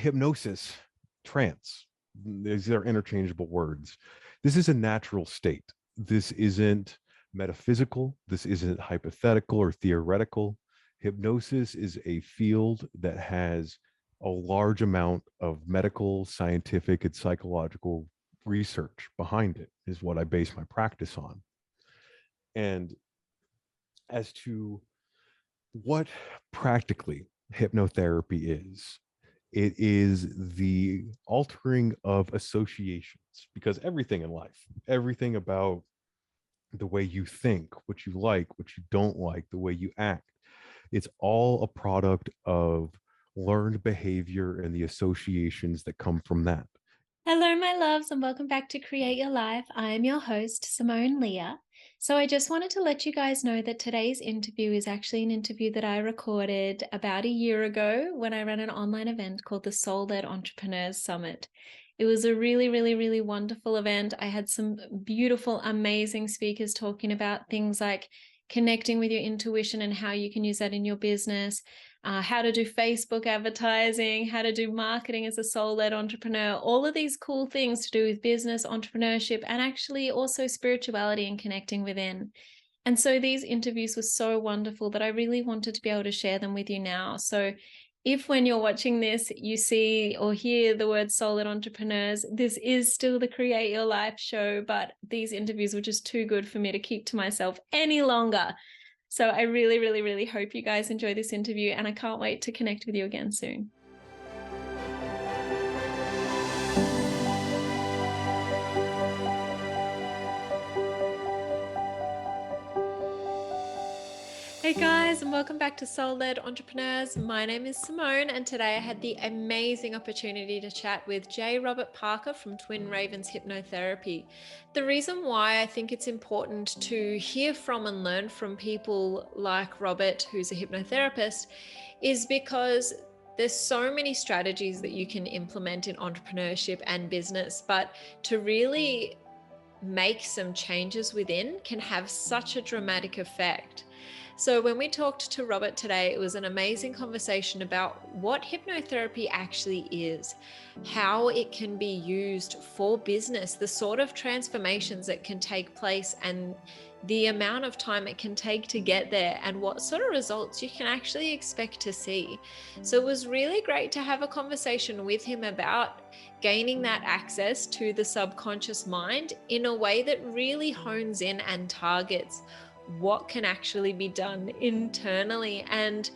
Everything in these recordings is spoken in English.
hypnosis, trance, these are interchangeable words. This is a natural state. This isn't metaphysical. This isn't hypothetical or theoretical. Hypnosis is a field that has a large amount of medical, scientific, and psychological research behind it, is what I base my practice on. And as to what practically hypnotherapy is, it is the altering of associations, because everything in life, everything about the way you think, what you like, what you don't like, the way you act, it's all a product of learned behavior and the associations that come from that. Hello, my loves, and welcome back to Create Your Life. I am your host, Simone Leah. So I just wanted to let you guys know that today's interview is actually an interview that I recorded about a year ago when I ran an online event called the Soul-Led Entrepreneurs Summit. It was a really wonderful event. I had some beautiful, amazing speakers talking about things like connecting with your intuition and how you can use that in your business, how to do Facebook advertising, how to do marketing as a soul-led entrepreneur, all of these cool things to do with business, entrepreneurship, and actually also spirituality and connecting within. And so these interviews were so wonderful that I really wanted to be able to share them with you now. So if when you're watching this, you see or hear the word soul-led entrepreneurs, this is still the Create Your Life show, but these interviews were just too good for me to keep to myself any longer. So I really hope you guys enjoy this interview, and I can't wait to connect with you again soon. Hey guys, and welcome back to Soul-Led Entrepreneurs. My name is Simone, and today I had the amazing opportunity to chat with J. Robert Parker from Twin Ravens Hypnotherapy. The reason why I think it's important to hear from and learn from people like Robert, who's a hypnotherapist, is because there's so many strategies that you can implement in entrepreneurship and business, but to really make some changes within can have such a dramatic effect. So when we talked to Robert today, it was an amazing conversation about what hypnotherapy actually is, how it can be used for business, the sort of transformations that can take place, and the amount of time it can take to get there, and what sort of results you can actually expect to see. So it was really great to have a conversation with him about gaining that access to the subconscious mind in a way that really hones in and targets what can actually be done internally. And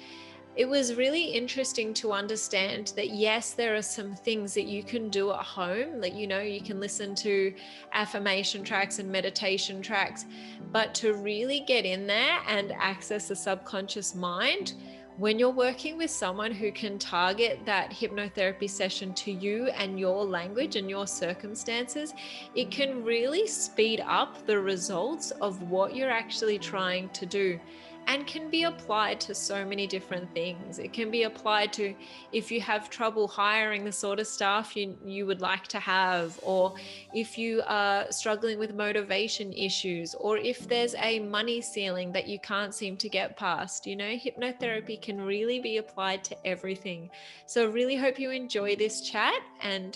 it was really interesting to understand that, yes, there are some things that you can do at home, like, you can listen to affirmation tracks and meditation tracks, but to really get in there and access the subconscious mind, when you're working with someone who can target that hypnotherapy session to you and your language and your circumstances, it can really speed up the results of what you're actually trying to do, and can be applied to so many different things. It can be applied to if you have trouble hiring the sort of staff you would like to have, or if you are struggling with motivation issues, or if there's a money ceiling that you can't seem to get past. Hypnotherapy can really be applied to everything. So really hope you enjoy this chat, and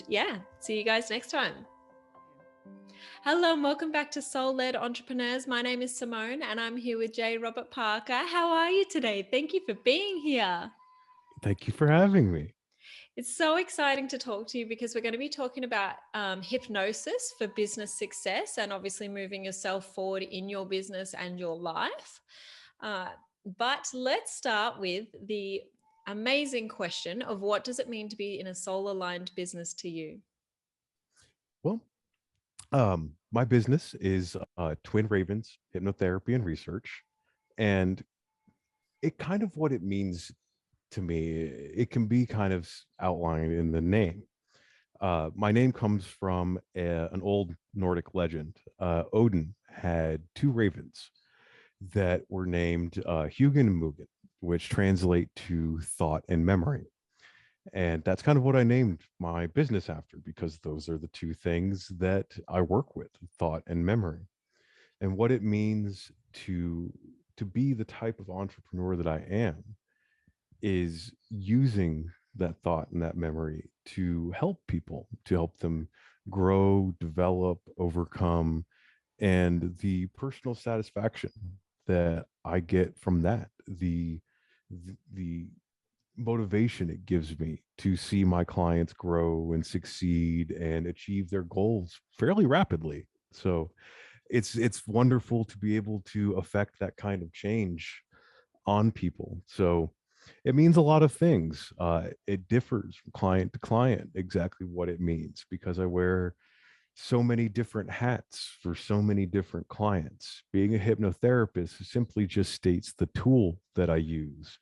see you guys next time. Hello and welcome back to Soul-Led Entrepreneurs. My name is Simone and I'm here with J. Robert Parker. How are you today? Thank you for being here. Thank you for having me. It's so exciting to talk to you because we're going to be talking about hypnosis for business success, and obviously moving yourself forward in your business and your life. But let's start with the amazing question of, what does it mean to be in a soul-aligned business to you? Well, my business is Twin Ravens Hypnotherapy and Research, and it kind of what it means to me, it can be kind of outlined in the name. My name comes from an old Nordic legend. Odin had two ravens that were named Hugin and Mugen, which translate to thought and memory. And that's kind of what I named my business after, because those are the two things that I work with, thought and memory. And what it means to be the type of entrepreneur that I am is using that thought and that memory to help people, to help them grow, develop, overcome, and the personal satisfaction that I get from that, the motivation it gives me to see my clients grow and succeed and achieve their goals fairly rapidly. So it's wonderful to be able to affect that kind of change on people. So it means a lot of things. It differs from client to client exactly what it means, because I wear so many different hats for so many different clients. Being a hypnotherapist simply just states the tool that I use,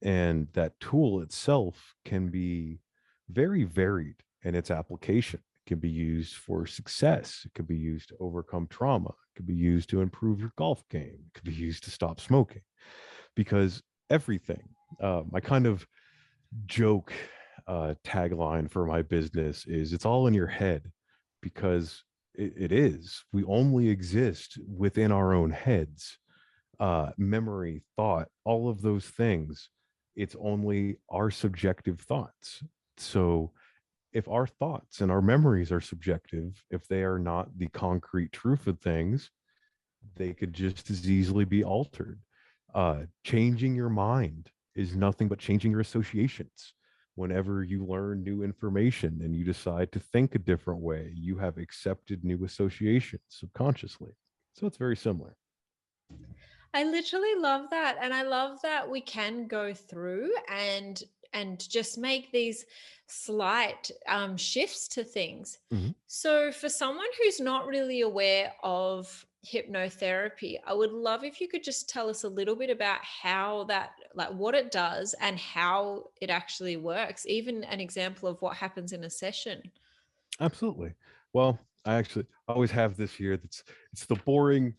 and that tool itself can be very varied in its application. It can be used for success. It could be used to overcome trauma. It could be used to improve your golf game. It could be used to stop smoking, because everything, my kind of joke tagline for my business is it's all in your head, because it is. We only exist within our own heads. Memory, thought, all of those things, it's only our subjective thoughts. So if our thoughts and our memories are subjective, if they are not the concrete truth of things, they could just as easily be altered. Changing your mind is nothing but changing your associations. Whenever you learn new information and you decide to think a different way, you have accepted new associations subconsciously. So it's very similar. I literally love that. And I love that we can go through and just make these slight shifts to things. Mhm. So for someone who's not really aware of hypnotherapy, I would love if you could just tell us a little bit about how that, like what it does and how it actually works, even an example of what happens in a session. Absolutely. Well, I always have this here. It's the boring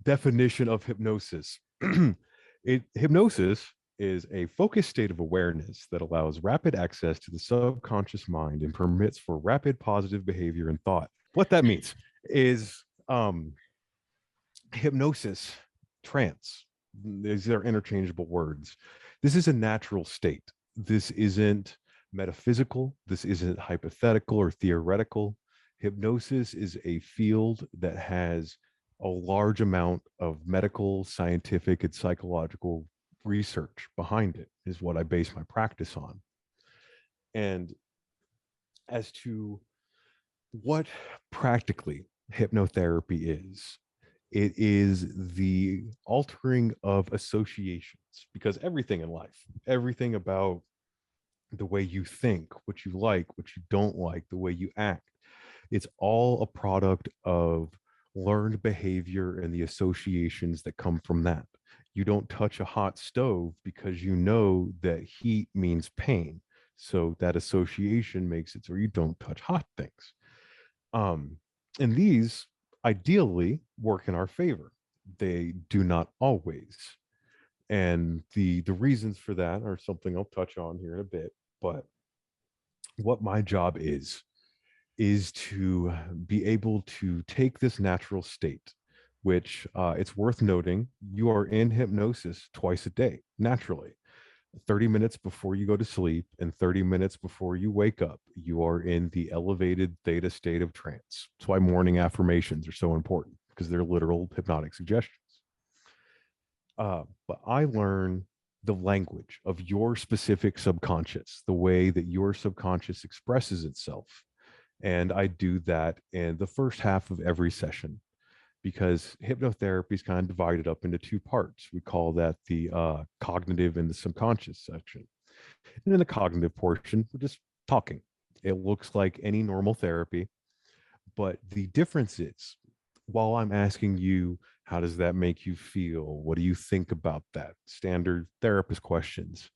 definition of hypnosis. Hypnosis is a focused state of awareness that allows rapid access to the subconscious mind and permits for rapid positive behavior and thought. What that means is hypnosis, trance. These are interchangeable words. This is a natural state. This isn't metaphysical. This isn't hypothetical or theoretical. Hypnosis is a field that has a large amount of medical, scientific, and psychological research behind it, is what I base my practice on. And as to what practically hypnotherapy is, it is the altering of associations, because everything in life, everything about the way you think, what you like, what you don't like, the way you act, it's all a product of learned behavior and the associations that come from that. You don't touch a hot stove because you know that heat means pain. So that association makes it so you don't touch hot things. Um, and these ideally work in our favor. They do not always. And the reasons for that are something I'll touch on here in a bit. But what my job is to be able to take this natural state, which it's worth noting, you are in hypnosis twice a day, naturally. 30 minutes before you go to sleep and 30 minutes before you wake up, you are in the elevated theta state of trance. That's why morning affirmations are so important, because they're literal hypnotic suggestions. But I learn the language of your specific subconscious, the way that your subconscious expresses itself. And I do that in the first half of every session, because hypnotherapy is kind of divided up into two parts. We call that the cognitive and the subconscious section. And in the cognitive portion, we're just talking. It looks like any normal therapy, but the difference is, while I'm asking you, how does that make you feel? What do you think about that? Standard therapist questions.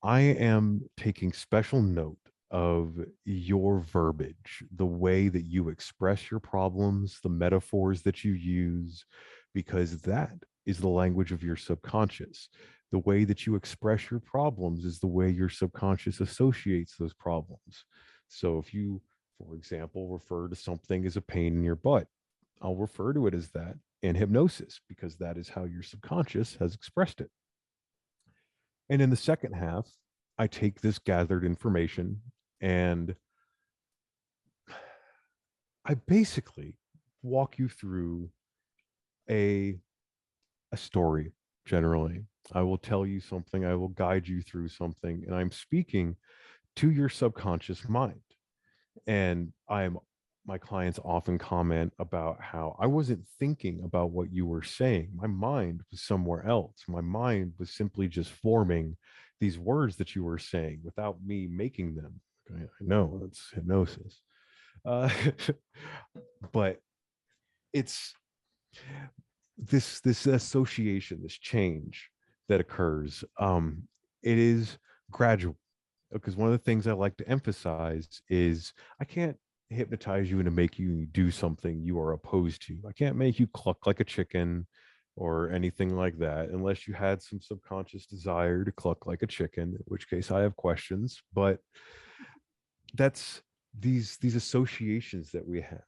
I am taking special note of your verbiage, the way that you express your problems, the metaphors that you use, because that is the language of your subconscious. The way that you express your problems is the way your subconscious associates those problems. So if you, for example, refer to something as a pain in your butt, I'll refer to it as that in hypnosis, because that is how your subconscious has expressed it. And in the second half, I take this gathered information and I basically walk you through a story. Generally, I will tell you something, I will guide you through something, and I'm speaking to your subconscious mind. And my clients often comment about how I wasn't thinking about what you were saying. My mind was somewhere else. My mind was simply just forming these words that you were saying without me making them. Okay, I know it's hypnosis. Uh, but it's this association, this change that occurs. It is gradual, because one of the things I like to emphasize is I can't hypnotize you into make you do something you are opposed to. I can't make you cluck like a chicken or anything like that, unless you had some subconscious desire to cluck like a chicken, in which case I have questions. But that's these associations that we have.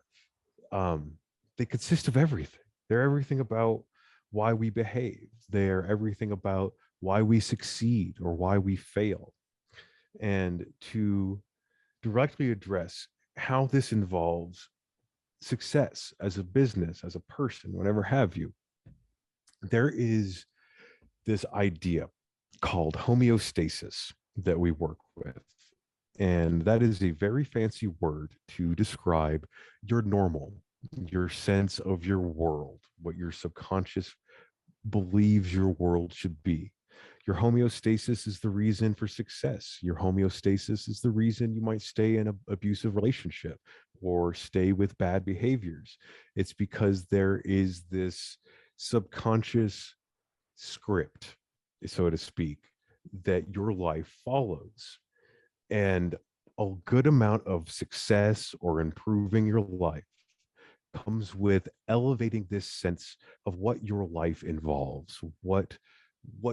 Um, they consist of everything. They're everything about why we behave. They're everything about why we succeed or why we fail. And to directly address how this involves success as a business, as a person, whatever have you, there is this idea called homeostasis that we work with. And that is a very fancy word to describe your normal, your sense of your world, what your subconscious believes your world should be. Your homeostasis is the reason for success. Your homeostasis is the reason you might stay in an abusive relationship or stay with bad behaviors. It's because there is this subconscious script, so to speak, that your life follows. And a good amount of success or improving your life comes with elevating this sense of what your life involves, what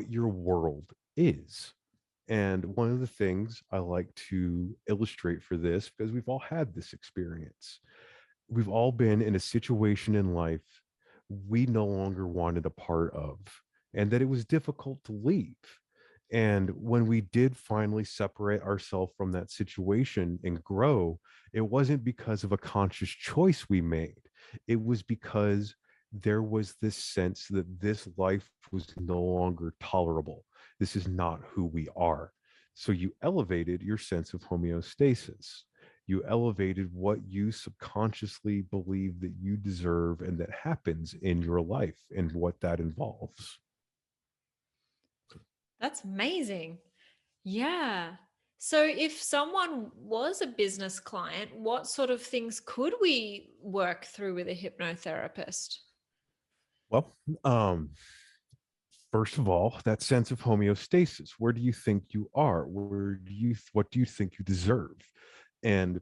your world is. And one of the things I like to illustrate for this, because we've all had this experience, we've all been in a situation in life we no longer wanted a part of, and that it was difficult to leave. And when we did finally separate ourselves from that situation and grow, it wasn't because of a conscious choice we made. It was because there was this sense that this life was no longer tolerable. This is not who we are. So you elevated your sense of homeostasis. You elevated what you subconsciously believe that you deserve and that happens in your life and what that involves. That's amazing. Yeah. So if someone was a business client, what sort of things could we work through with a hypnotherapist? Well, first of all, that sense of homeostasis. Where do you think you are? What do you think you deserve? And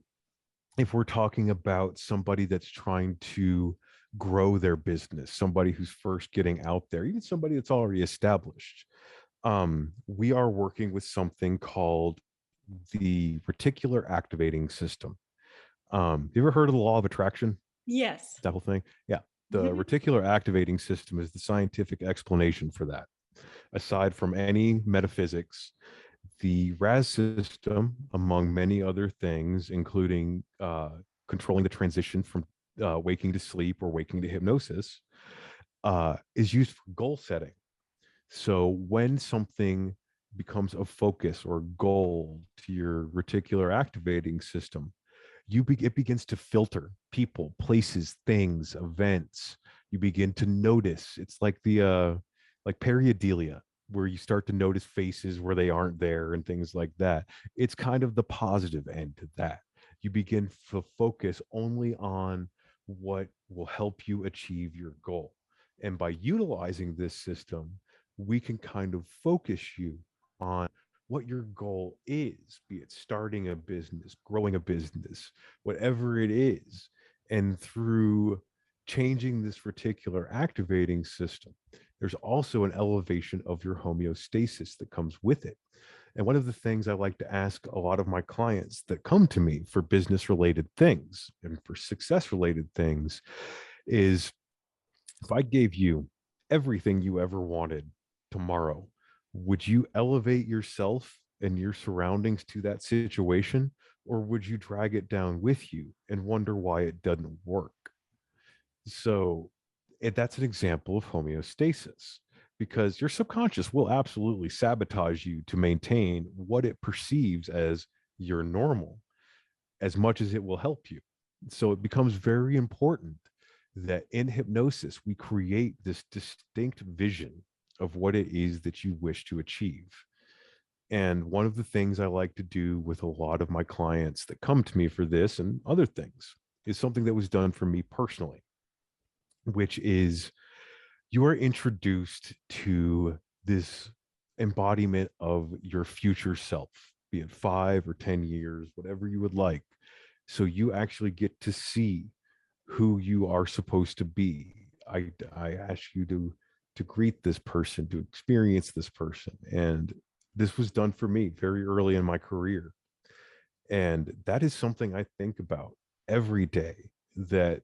if we're talking about somebody that's trying to grow their business, somebody who's first getting out there, even somebody that's already established, we are working with something called the reticular activating system. You ever heard of the law of attraction? Yes. That whole thing? Yeah. The reticular activating system is the scientific explanation for that. Aside from any metaphysics, the RAS system, among many other things, including controlling the transition from waking to sleep or waking to hypnosis, is used for goal setting. So when something becomes a focus or goal to your reticular activating system, it begins to filter people, places, things, events. You begin to notice. It's like the like periodelia, where you start to notice faces where they aren't there and things like that. It's kind of the positive end to that. You begin to focus only on what will help you achieve your goal. And by utilizing this system, we can kind of focus you on what your goal is, be it starting a business, growing a business, whatever it is. And through changing this reticular activating system, there's also an elevation of your homeostasis that comes with it. And one of the things I like to ask a lot of my clients that come to me for business related things and for success related things is, if I gave you everything you ever wanted tomorrow, would you elevate yourself and your surroundings to that situation, or would you drag it down with you and wonder why it doesn't work? So that's an example of homeostasis, because your subconscious will absolutely sabotage you to maintain what it perceives as your normal as much as it will help you. So it becomes very important that in hypnosis, we create this distinct vision of what it is that you wish to achieve. And one of the things I like to do with a lot of my clients that come to me for this and other things is something that was done for me personally, which is you are introduced to this embodiment of your future self, be it 5 or 10 years, whatever you would like. So you actually get to see who you are supposed to be. I ask you to greet this person, to experience this person, and this was done for me very early in my career, and that is something I think about every day. That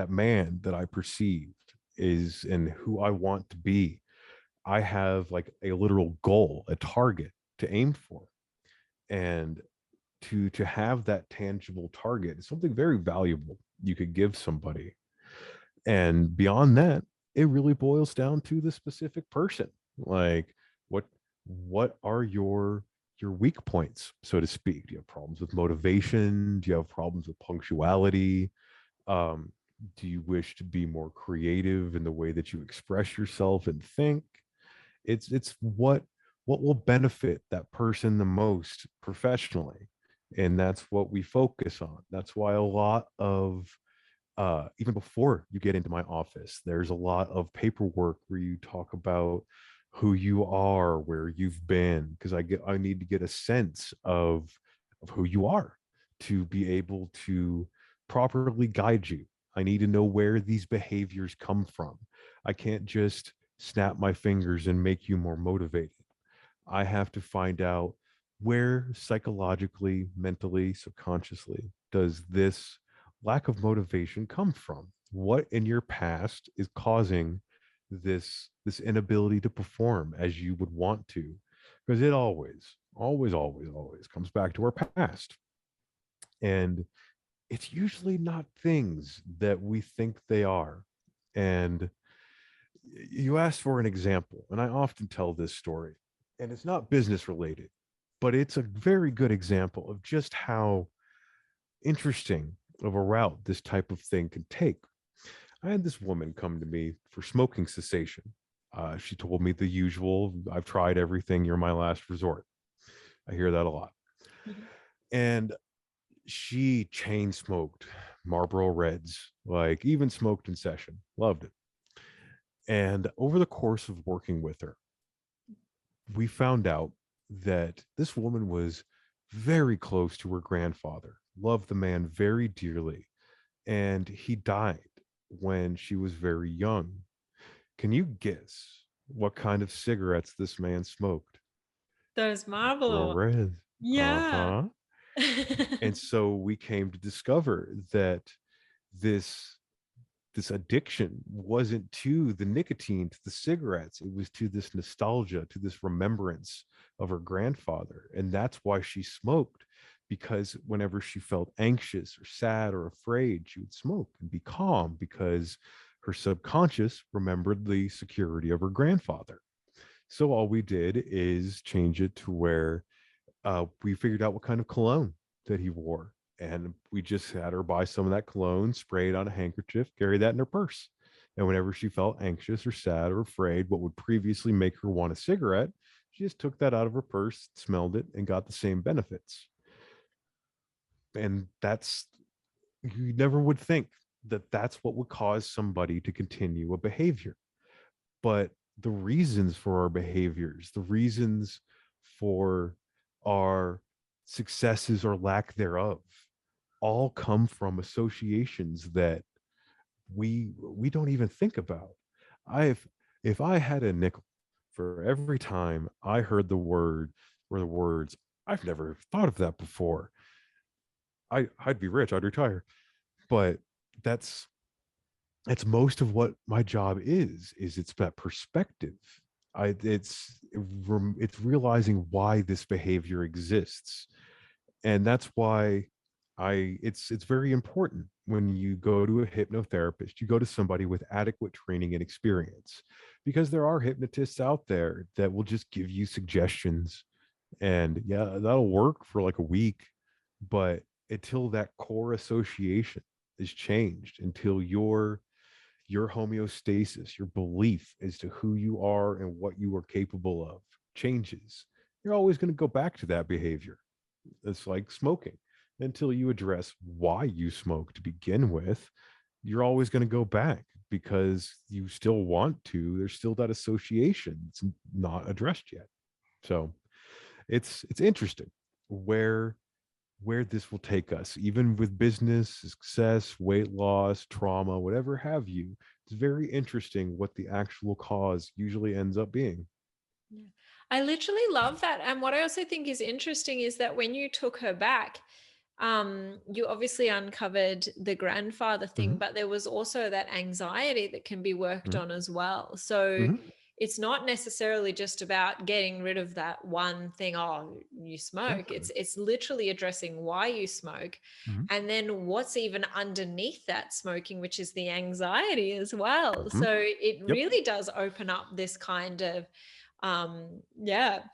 man that I perceived is and who I want to be. I have like a literal goal, a target to aim for, and to have that tangible target is something very valuable you could give somebody. And beyond that, it really boils down to the specific person. Like what what are your weak points, so to speak? Do you have problems with motivation? Do you have problems with punctuality? Um, do you wish to be more creative in the way that you express yourself and think? It's what will benefit that person the most professionally, and that's what we focus on. That's why a lot of even before you get into my office, there's a lot of paperwork where you talk about who you are, where you've been, because I need to get a sense of who you are to be able to properly guide you. I need to know where these behaviors come from. I can't just snap my fingers and make you more motivated. I have to find out where psychologically, mentally, subconsciously does this lack of motivation come from? What in your past is causing this inability to perform as you would want to? Because it always comes back to our past. And it's usually not things that we think they are. And you asked for an example, and I often tell this story, and it's not business related, but it's a very good example of just how interesting of a route this type of thing can take. I had this woman come to me for smoking cessation. She told me the usual, I've tried everything, you're my last resort. I hear that a lot. Mhm. And she chain smoked Marlboro Reds, like even smoked in session, loved it. And over the course of working with her, we found out that this woman was very close to her grandfather, loved the man very dearly, and he died when she was very young. Can you guess what kind of cigarettes this man smoked? Those Marlboro Marvel. Reds. Yeah. Uh-huh. And so we came to discover that this this addiction wasn't to the nicotine, to the cigarettes. It was to this nostalgia, to this remembrance of her grandfather. And that's why she smoked, because whenever she felt anxious or sad or afraid, she would smoke and be calm because her subconscious remembered the security of her grandfather. So all we did is change it to where we figured out what kind of cologne that he wore. And we just had her buy some of that cologne, spray it on a handkerchief, carry that in her purse. And whenever she felt anxious or sad or afraid, what would previously make her want a cigarette, she just took that out of her purse, smelled it, and got the same benefits. And that's, you never would think that that's what would cause somebody to continue a behavior. But the reasons for our behaviors, the reasons for our successes or lack thereof, all come from associations that we don't even think about. I've If I had a nickel for every time I heard the word or the words, I've never thought of that before. I'd be rich, I'd retire. But that's that's most of what my job is it's that perspective. I it's it's realizing why this behavior exists. And that's why it's very important when you go to a hypnotherapist, you go to somebody with adequate training and experience, because there are hypnotists out there that will just give you suggestions, and yeah, that'll work for like a week, but until that core association is changed, until your homeostasis, your belief as to who you are and what you are capable of changes, you're always going to go back to that behavior. It's like smoking. Until you address why you smoke to begin with, you're always going to go back because you still want to. There's still that association. It's not addressed yet. So it's interesting where this will take us, even with business success, weight loss, trauma, whatever have you. It's very interesting what the actual cause usually ends up being. Yeah. I literally love that. And what I also think is interesting is that when you took her back, you obviously uncovered the grandfather thing, Hmm. but there was also that anxiety that can be worked Hmm. on as well. So Hmm. it's not necessarily just about getting rid of that one thing. Oh, you smoke. Exactly. It's literally addressing why you smoke, Hmm. and then what's even underneath that smoking, which is the anxiety as well. Hmm. So it Yep. really does open up this kind of yeah,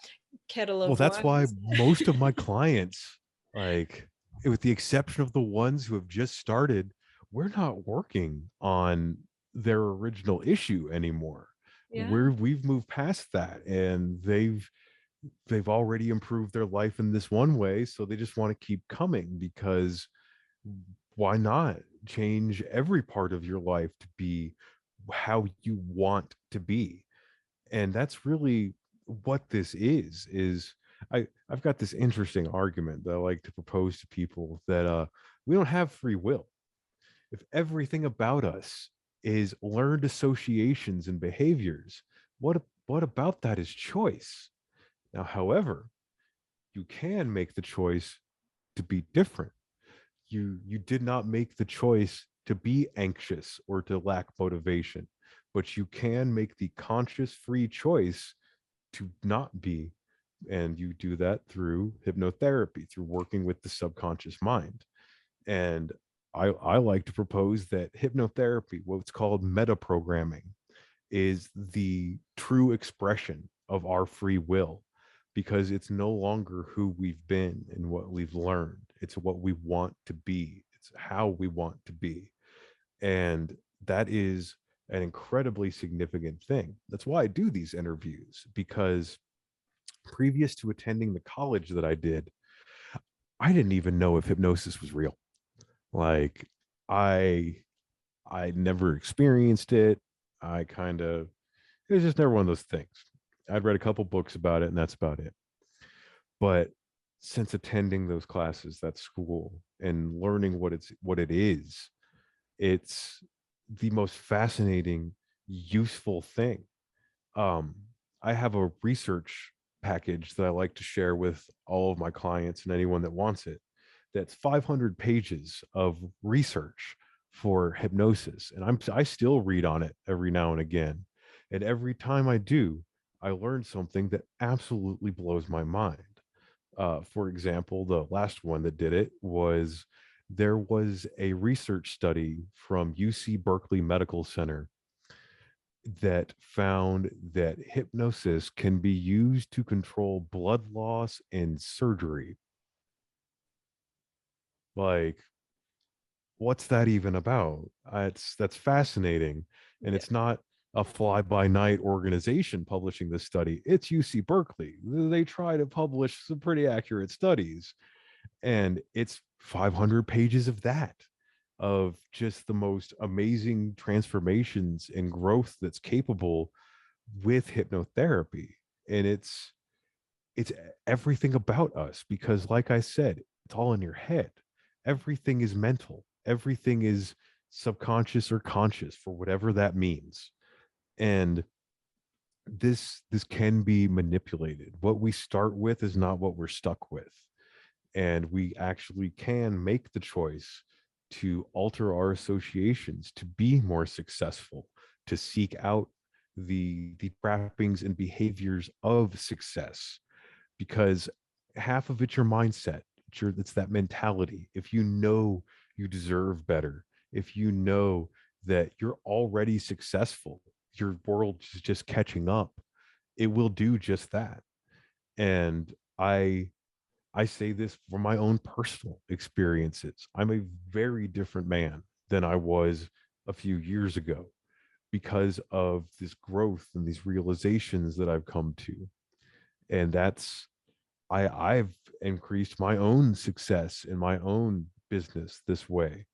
kettle Well, of that's why worms. most of my clients, like, with the exception of the ones who have just started, we're not working on their original issue anymore. Yeah. We've moved past that, and they've already improved their life in this one way, so they just want to keep coming, because why not change every part of your life to be how you want to be? And that's really what this is I've got this interesting argument that I like to propose to people, that we don't have free will. If everything about us is learned associations and behaviors, what about that is choice? Now, however, you can make the choice to be different. You did not make the choice to be anxious or to lack motivation, but you can make the conscious free choice to not be. And you do that through hypnotherapy, through working with the subconscious mind. And I like to propose that hypnotherapy, what's called meta programming, is the true expression of our free will, because it's no longer who we've been and what we've learned. It's what we want to be, it's how we want to be. And that is an incredibly significant thing. That's why I do these interviews, because previous to attending the college that I did, I didn't even know if hypnosis was real. Like, I I never experienced it. I kind of, it was just never one of those things. I'd read a couple books about it, and that's about it. But since attending those classes, that school, and learning what it is, it's the most fascinating, useful thing. Um, I have a research package that I like to share with all of my clients and anyone that wants it. That's 500 pages of research for hypnosis, and I still read on it every now and again. And every time I do, I learn something that absolutely blows my mind. For example, the last one that did it was, there was a research study from UC Berkeley Medical Center that found that hypnosis can be used to control blood loss in surgery. Like, what's that even about? That's fascinating, and Yeah. it's not a fly-by-night organization publishing this study. It's UC Berkeley. They try to publish some pretty accurate studies, and it's 500 pages of that, of just the most amazing transformations and growth that's capable with hypnotherapy. And it's everything about us, because like I said, it's all in your head. Everything is mental, everything is subconscious or conscious, for whatever that means. And this can be manipulated. What we start with is not what we're stuck with, and we actually can make the choice to alter our associations to be more successful, to seek out the trappings and behaviors of success, because half of it's your mindset. It's that mentality. If you know you deserve better, if you know that you're already successful, your world is just catching up, it will do just that. And I say this for my own personal experiences. I'm a very different man than I was a few years ago because of this growth and these realizations that I've come to. And I've increased my own success in my own business this way.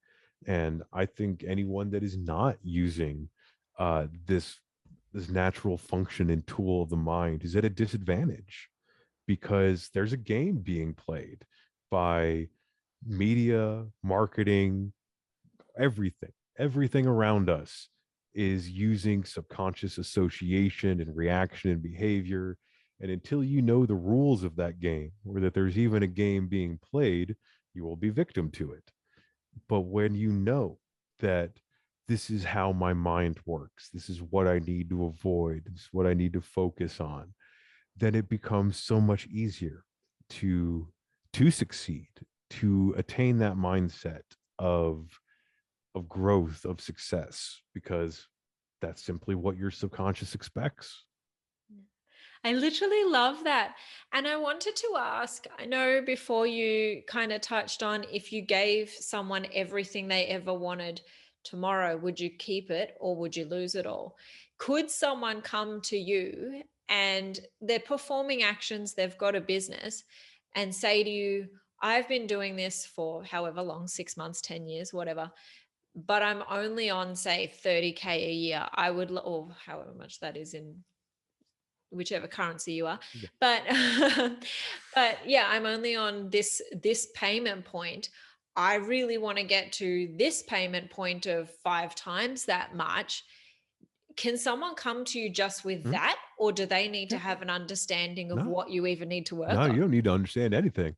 And I think anyone that is not using this natural function and tool of the mind is at a disadvantage, because there's a game being played by media, marketing, everything around us is using subconscious association and reaction and behavior. And until you know the rules of that game, or that there's even a game being played, you will be victim to it. But when you know that this is how my mind works, this is what I need to avoid, this is what I need to focus on, then it becomes so much easier to succeed, to attain that mindset of growth, of success, because that's simply what your subconscious expects. I literally love that. And I wanted to ask, I know before you kind of touched on, if you gave someone everything they ever wanted tomorrow, would you keep it or would you lose it all? Could someone come to you and they're performing actions, they've got a business, and say to you, I've been doing this for however long, 6 months, 10 years, whatever, but I'm only on, say, 30K a year. I would, or however much that is in whichever currency you are, Yeah. but but yeah, I'm only on this payment point. I really want to get to this payment point of 5 times that much. Can someone come to you just with Mhm. that, or do they need to Yeah. have an understanding of No, what you even need to work no, on? you don't need to understand anything.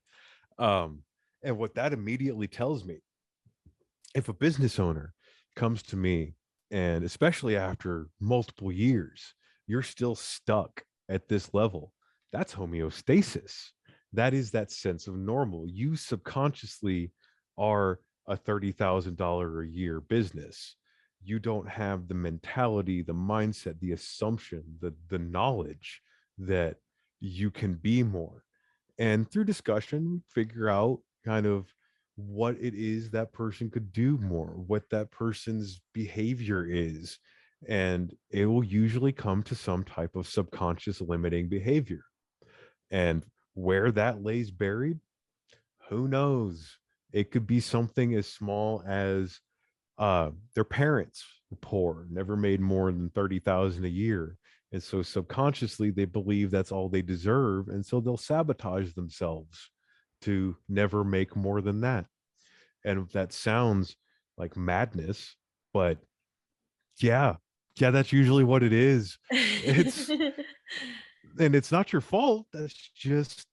Um, and what that immediately tells me, if a business owner comes to me, and especially after multiple years, you're still stuck at this level, that's homeostasis. That is that sense of normal. You subconsciously are a $30,000 a year business. You don't have the mentality, the mindset, the assumption, the knowledge that you can be more. And through discussion, figure out kind of what it is that person could do more, what that person's behavior is. And it will usually come to some type of subconscious limiting behavior. And where that lays buried, who knows? It could be something as small as their parents were poor, never made more than 30,000 a year. And so subconsciously they believe that's all they deserve. And so they'll sabotage themselves to never make more than that. And that sounds like madness, but yeah, yeah, that's usually what it is. It's and it's not your fault. That's just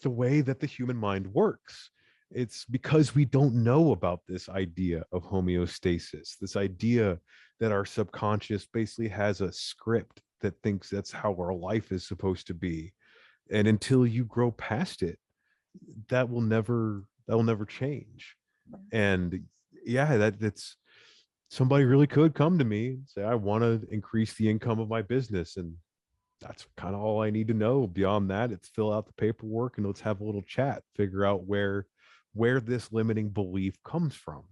the way that the human mind works. It's because we don't know about this idea of homeostasis, this idea that our subconscious basically has a script that thinks that's how our life is supposed to be. And until you grow past it, that will never change. And yeah, that's somebody really could come to me and say, I want to increase the income of my business. And that's kind of all I need to know. Beyond that, it's fill out the paperwork and let's have a little chat, figure out where this limiting belief comes from.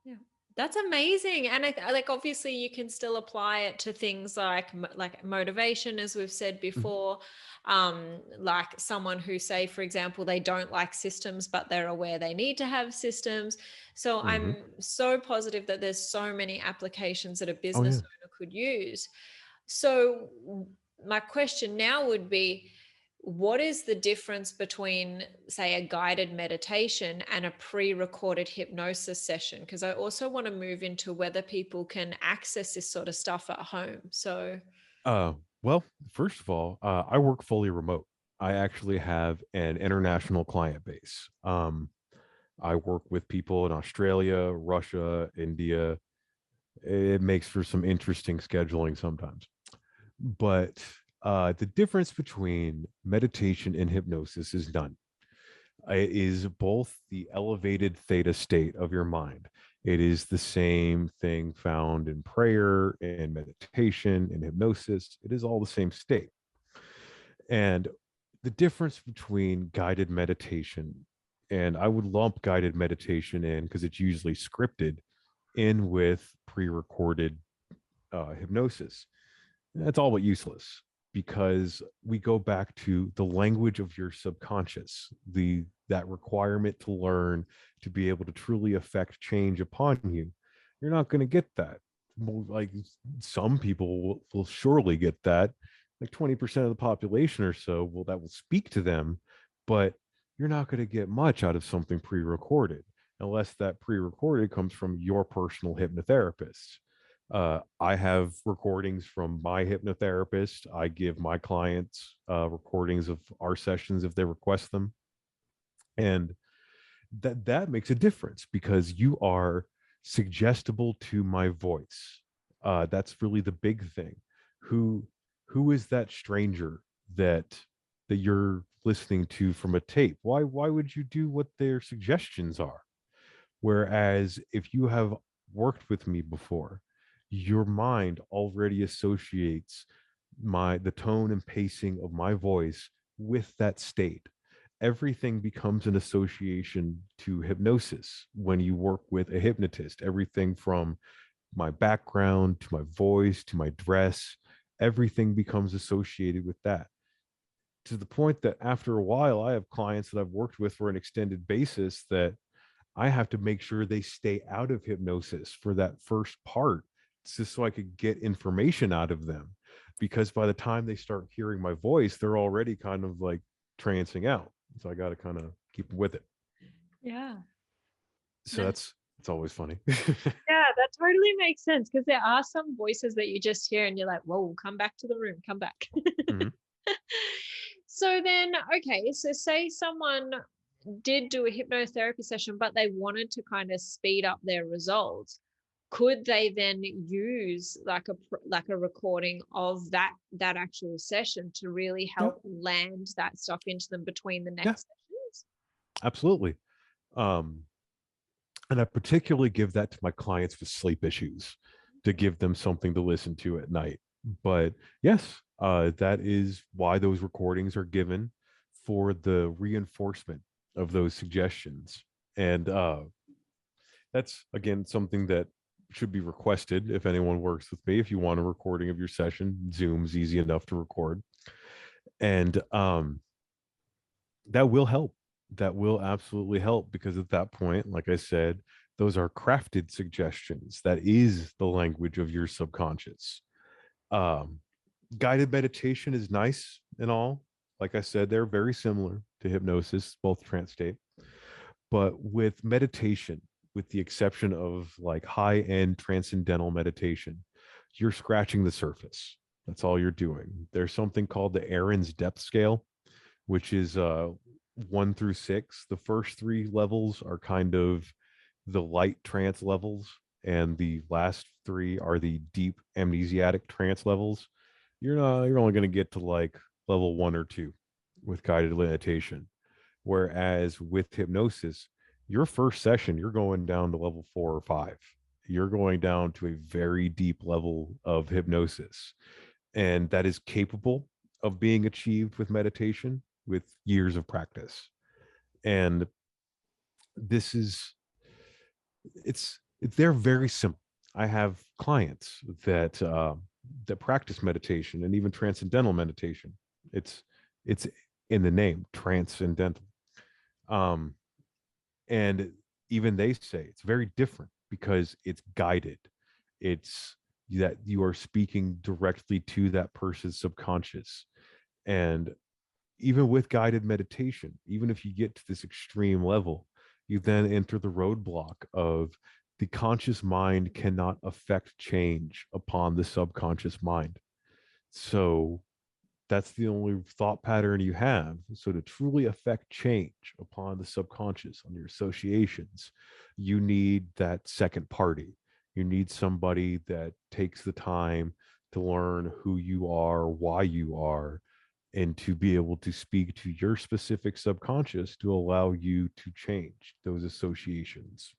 Yeah. That's amazing. And like obviously you can still apply it to things like like motivation, as we've said Mhm. before. Like someone who, say, for example, they don't like systems, but they're aware they need to have systems. So Mhm. I'm so positive that there's so many applications that a Oh yeah. business owner could use. So my question now would be, what is the difference between, say, a guided meditation and a pre-recorded hypnosis session? Because I also want to move into whether people can access this sort of stuff at home. So, Uh, well, first of all, I work fully remote. I actually have an international client base. I work with people in Australia, Russia, India, It makes for some interesting scheduling sometimes. But the difference between meditation and hypnosis is none. It is both the elevated theta state of your mind. It is the same thing found in prayer and meditation and hypnosis. It is all the same state. And the difference between guided meditation, and I would lump guided meditation in because it's usually scripted, in with pre-recorded hypnosis. That's all but useless because we go back to the language of your subconscious, the that requirement to learn to be able to truly affect change upon you. You're not going to get that. Like some people will surely get that, like 20% of the population or so will that will speak to them, but you're not going to get much out of something pre-recorded unless that pre-recorded comes from your personal hypnotherapist. I have recordings from my hypnotherapist. I give my clients recordings of our sessions if they request them, and that makes a difference because you are suggestible to my voice. That's really the big thing. Who who is that stranger that you're listening to from a tape? Why would you do what their suggestions are? Whereas if you have worked with me before, your mind already associates the tone and pacing of my voice with that state. Everything becomes an association to hypnosis when you work with a hypnotist. Everything from my background to my voice to my dress, everything becomes associated with that. To the point that after a while, I have clients that I've worked with for an extended basis that I have to make sure they stay out of hypnosis for that first part, just so I could get information out of them. Because by the time they start hearing my voice, they're already kind of like trancing out. So I got to kind of keep with it. Yeah. So it's always funny. Yeah, that totally makes sense because there are some voices that you just hear and you're like, whoa, come back to the room, come back. Mhm. So then, okay, so say someone did do a hypnotherapy session, but they wanted to kind of speed up their results. Could they then use like a recording of that actual session to really Yeah, help land that stuff into them between the yeah, next sessions? absolutely. Um, and I particularly give that to my clients with sleep issues to give them something to listen to at night. But yes, that is why those recordings are given, for the reinforcement of those suggestions. And that's, again, something that should be requested if anyone works with me. If you want a recording of your session, Zoom's easy enough to record. And that will help. That will absolutely help because at that point, like I said, those are crafted suggestions. That is the language of your subconscious. Um, Guided meditation is nice and all. Like I said, they're very similar to hypnosis, both trance state. But with meditation, with the exception of like high end transcendental meditation, you're scratching the surface. That's all you're doing. There's something called the Aaron's depth scale, which is 1 through 6. The first three levels are kind of the light trance levels, and the last three are the deep amnesiatic trance levels. You're only going to get to like level 1 or 2 with guided meditation. Whereas with hypnosis, your first session, you're going down to level 4 or 5. You're going down to a very deep level of hypnosis. And that is capable of being achieved with meditation with years of practice. And this is, they're very simple. I have clients that practice meditation and even transcendental meditation. It's in the name, transcendental. Um, and even they say it's very different because it's guided. It's that you are speaking directly to that person's subconscious. And even with guided meditation, even if you get to this extreme level, you then enter the roadblock of the conscious mind cannot affect change upon the subconscious mind. So that's the only thought pattern you have. So to truly affect change upon the subconscious, on your associations, you need that second party. You need somebody that takes the time to learn who you are, why you are, and to be able to speak to your specific subconscious to allow you to change those associations.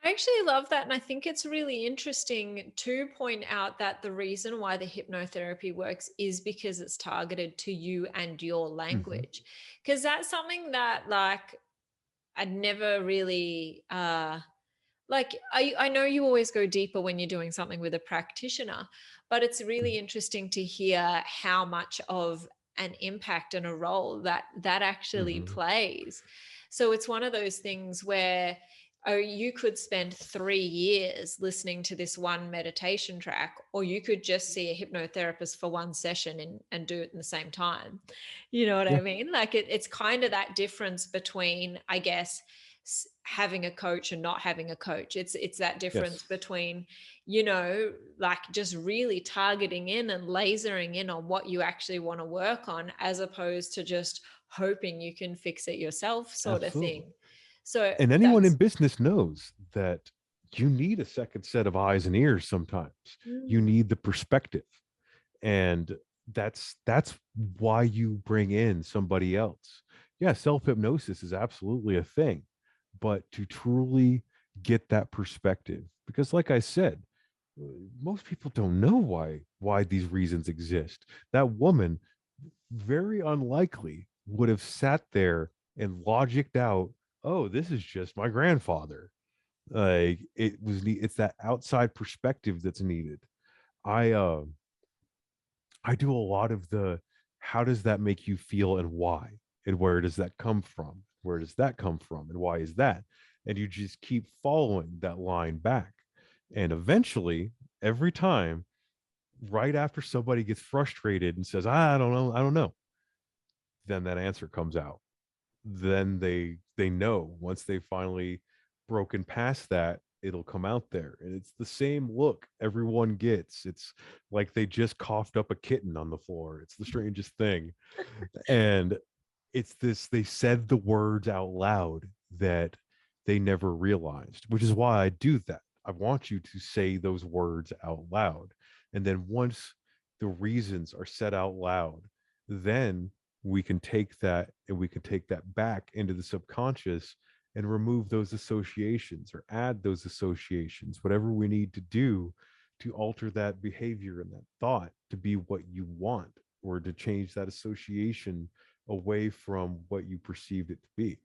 I actually love that. And I think it's really interesting to point out that the reason why the hypnotherapy works is because it's targeted to you and your Mhm. language. Because that's something that, like, I'd never really like I know you always go deeper when you're doing something with a practitioner, but it's really interesting to hear how much of an impact and a role that actually Mhm. plays. So it's one of those things where, oh, you could spend 3 years listening to this one meditation track, or you could just see a hypnotherapist for one session and do it in the same time. You know what I Yeah. mean? Like it's kind of that difference between, I guess, having a coach and not having a coach. It's that difference Yes. between, you know, like just really targeting in and lasering in on what you actually want to work on, as opposed to just hoping you can fix it yourself, sort of Absolutely. thing. So And anyone in that's business knows that you need a second set of eyes and ears sometimes. You mm, need the perspective. And that's why you bring in somebody else. Yeah, self-hypnosis is absolutely a thing, but to truly get that perspective, because like I said, most people don't know why these reasons exist. That woman very unlikely would have sat there and logicked out, oh, this is just my grandfather. Like it's that outside perspective that's needed. I uh i do a lot of the how does that make you feel and why, and where does that come from, where does that come from, and why is that, and you just keep following that line back, and eventually every time, right after somebody gets frustrated and says, I don't know, then that answer comes out. Then they know, once they finally broken past that, it'll come out there, and it's the same look everyone gets. It's like they just coughed up a kitten on the floor. It's the strangest thing. And it's this, they said the words out loud that they never realized, which is why I do that. I want you to say those words out loud, and then once the reasons are said out loud, then we can take that and we can take that back into the subconscious and remove those associations or add those associations, whatever we need to do to alter that behavior and that thought to be what you want, or to change that association away from what you perceived it to be.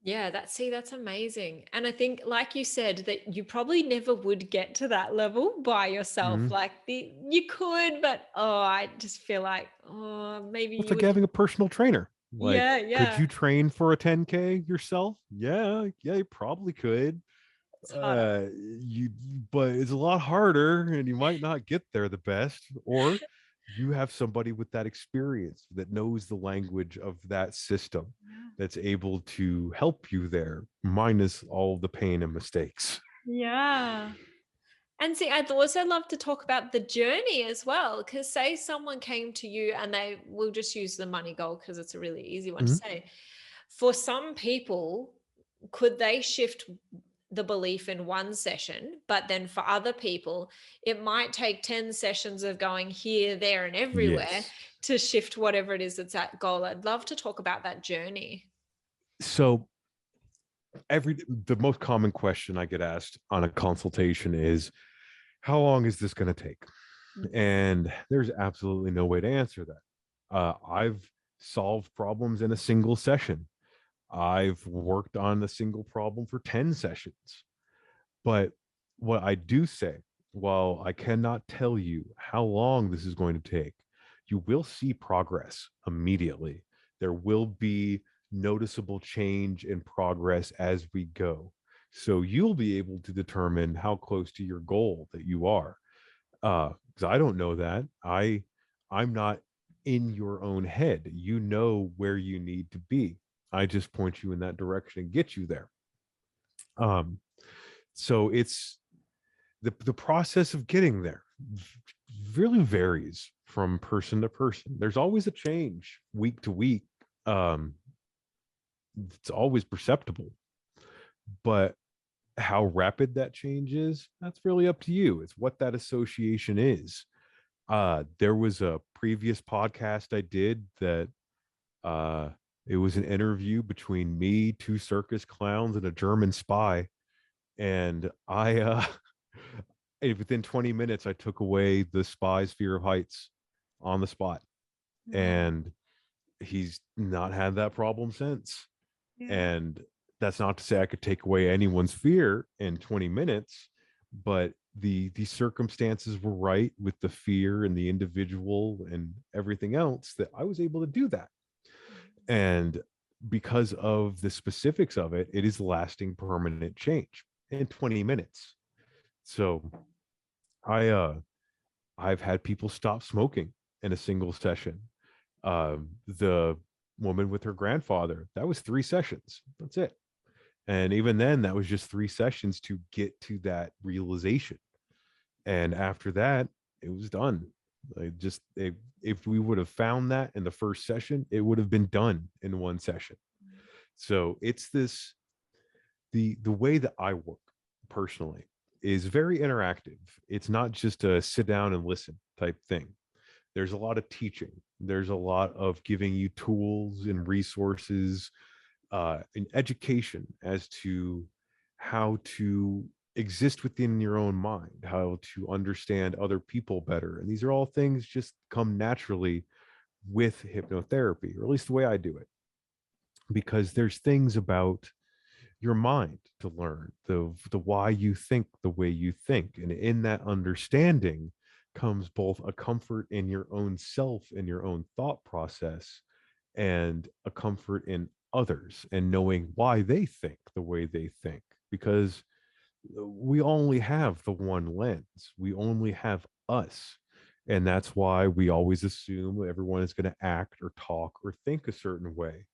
yeah, that's amazing. And I think, like you said, that you probably never would get to that level by yourself. Mhm. Like you could, but oh, I just feel like, oh, maybe It's you like would. having a personal trainer. Like, Yeah, could yeah. you train for a 10K yourself? Yeah, you probably could. It's harder. You, but it's a lot harder, and you might not get there the best. Or you have somebody with that experience that knows the language of that system, that's able to help you there, minus all the pain and mistakes. Yeah. And see, I'd also love to talk about the journey as well. Because say someone came to you and they will just use the money goal because it's a really easy one to Mhm. say. For some people, could they shift the belief in one session? But then for other people, it might take 10 sessions of going here, there, and everywhere Yes. to shift whatever it is that's at goal. I'd love to talk about that journey. So the most common question I get asked on a consultation is, how long is this going to take? And there's absolutely no way to answer that. I've solved problems in a single session. I've worked on a single problem for 10 sessions. But what I do say, while I cannot tell you how long this is going to take, you will see progress immediately. There will be noticeable change and progress as we go. So you'll be able to determine how close to your goal that you are. Because I don't know that. I'm not in your own head. You know where you need to be. I just point you in that direction and get you there. Um, so it's the process of getting there really varies from person to person. There's always a change week to week. Um, it's always perceptible, but How rapid that change is, that's really up to you. It's what that association is. There was a previous podcast I did that uh, it was an interview between me, two circus clowns, and a German spy. And within 20 minutes, I took away the spy's fear of heights on the spot. Wow. And he's not had that problem since. Yeah. And that's not to say I could take away anyone's fear in 20 minutes, but the circumstances were right with the fear and the individual and everything else that I was able to do that. And because of the specifics of it, it is lasting permanent change in 20 minutes. So I I've had people stop smoking in a single session. The woman with her grandfather, that was 3 sessions. That's it. And even then, that was just 3 sessions to get to that realization. And after that, it was done. If we would have found that in the first session, it would have been done in one session. So it's this the way that I work personally is very interactive. It's not just a sit down and listen type thing. There's a lot of teaching. There's a lot of giving you tools and resources, and education as to how to exist within your own mind, how to understand other people better. And these are all things just come naturally with hypnotherapy, or at least the way I do it, because there's things about your mind to learn, the why you think the way you think. And in that understanding comes both a comfort in your own self and your own thought process, and a comfort in others and knowing why they think the way they think. Because we only have the one lens, we only have us. And that's why we always assume everyone is going to act or talk or think a certain way.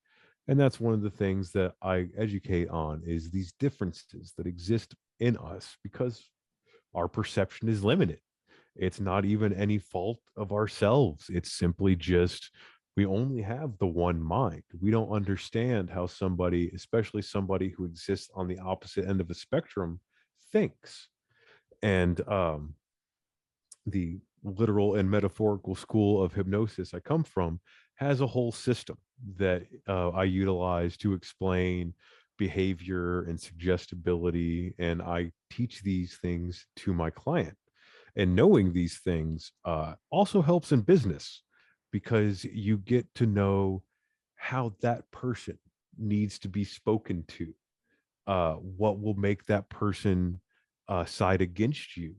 And that's one of the things that I educate on, is these differences that exist in us, because our perception is limited. It's not even any fault of ourselves. It's simply just we only have the one mind. We don't understand how somebody, especially somebody who exists on the opposite end of the spectrum, thinks. And the literal and metaphorical school of hypnosis I come from has a whole system that I utilize to explain behavior and suggestibility. And I teach these things to my client. And knowing these things also helps in business, because you get to know how that person needs to be spoken to, what will make that person side against you,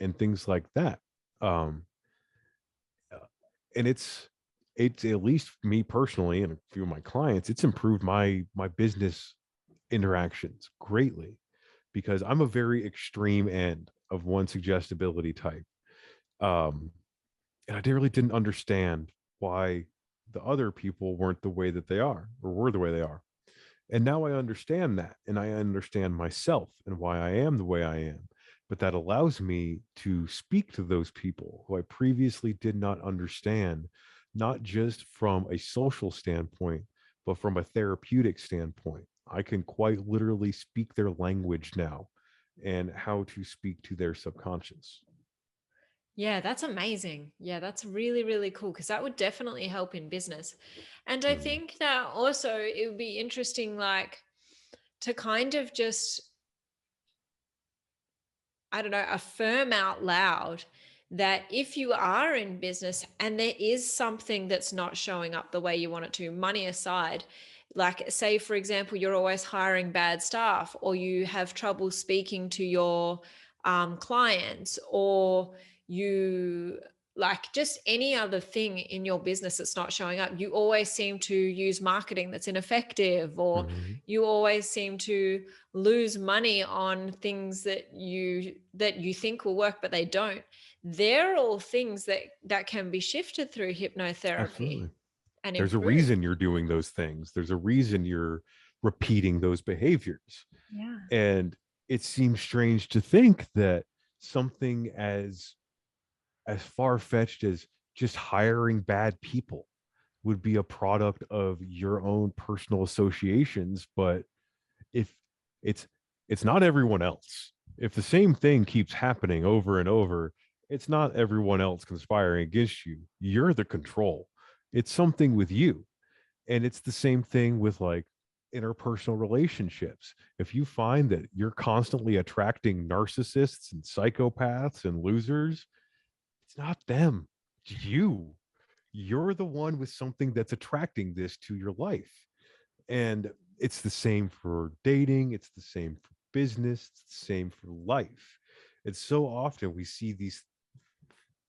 and things like that. Um, and it's at least me personally and a few of my clients, it's improved my business interactions greatly, because I'm a very extreme end of one suggestibility type. Um, and I really didn't understand why the other people weren't the way that they are, or were the way they are. And now I understand that, and I understand myself and why I am the way I am. But that allows me to speak to those people who I previously did not understand, not just from a social standpoint, but from a therapeutic standpoint. I can quite literally speak their language now, and how to speak to their subconscious. Yeah, that's amazing. Yeah, that's really, really cool because that would definitely help in business. And I Mhm. think that also it would be interesting, like, to kind of just, I don't know, affirm out loud that if you are in business and there is something that's not showing up the way you want it to, money aside, like, say, for example, you're always hiring bad staff, or you have trouble speaking to your clients, or you, like, just any other thing in your business that's not showing up, you always seem to use marketing that's ineffective, or Mhm. you always seem to lose money on things that you think will work but they don't. They're all things that can be shifted through hypnotherapy Absolutely. and There's a improved. reason you're doing those things. There's a reason you're repeating those behaviors. Yeah. And it seems strange to think that something as far-fetched as just hiring bad people would be a product of your own personal associations. But if it's It's not everyone else. If the same thing keeps happening over and over, it's not everyone else conspiring against you. You're the control. It's something with you. And it's the same thing with like interpersonal relationships. If you find that you're constantly attracting narcissists and psychopaths and losers, it's not them, it's you. You're the one with something that's attracting this to your life. And it's the same for dating, it's the same for business, it's the same for life. And so often we see these